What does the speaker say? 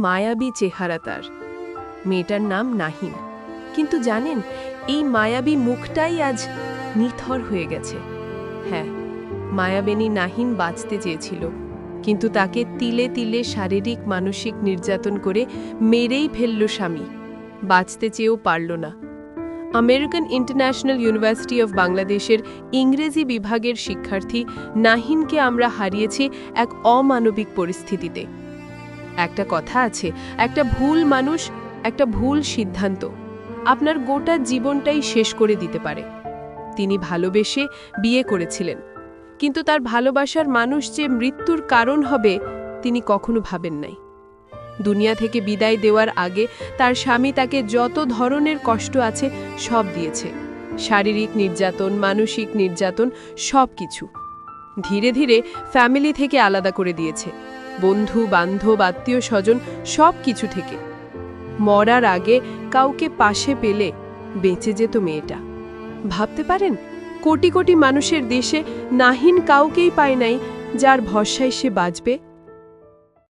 মায়াবী চেহারা তার। মেয়েটার নাম নাহিন। কিন্তু জানেন, এই মায়াবী মুখটাই আজ নিথর হয়ে গেছে। হ্যাঁ, মায়াবেনী নাহিন বাঁচতে চেয়েছিল, কিন্তু তাকে তিলে তিলে শারীরিক মানসিক নির্যাতন করে মেরেই ফেলল স্বামী। বাঁচতে চেয়েও পারল না। আমেরিকান ইন্টারন্যাশনাল ইউনিভার্সিটি অফ বাংলাদেশের ইংরেজি বিভাগের শিক্ষার্থী নাহিনকে আমরা হারিয়েছি এক অমানবিক পরিস্থিতিতে। একটা কথা আছে, একটা ভুল মানুষ, একটা ভুল সিদ্ধান্ত আপনার গোটা জীবনটাই শেষ করে দিতে পারে। তিনি ভালোবেসে বিয়ে করেছিলেন, কিন্তু তার ভালোবাসার মানুষ যে মৃত্যুর কারণ হবে তিনি কখনো ভাবেন নাই। দুনিয়া থেকে বিদায় দেওয়ার আগে তার স্বামী তাকে যত ধরনের কষ্ট আছে সব দিয়েছে, শারীরিক নির্যাতন, মানসিক নির্যাতন, সব কিছু। ধীরে ধীরে ফ্যামিলি থেকে আলাদা করে দিয়েছে, বন্ধু বান্ধব আত্মীয় স্বজন সব কিছু থেকে। মরার আগে কাউকে পাশে পেলে বেঁচে যেত মেয়েটা। ভাবতে পারেন, কোটি কোটি মানুষের দেশে নাহিন কাউকেই পায় নাই যার ভরসায় সে বাঁচবে।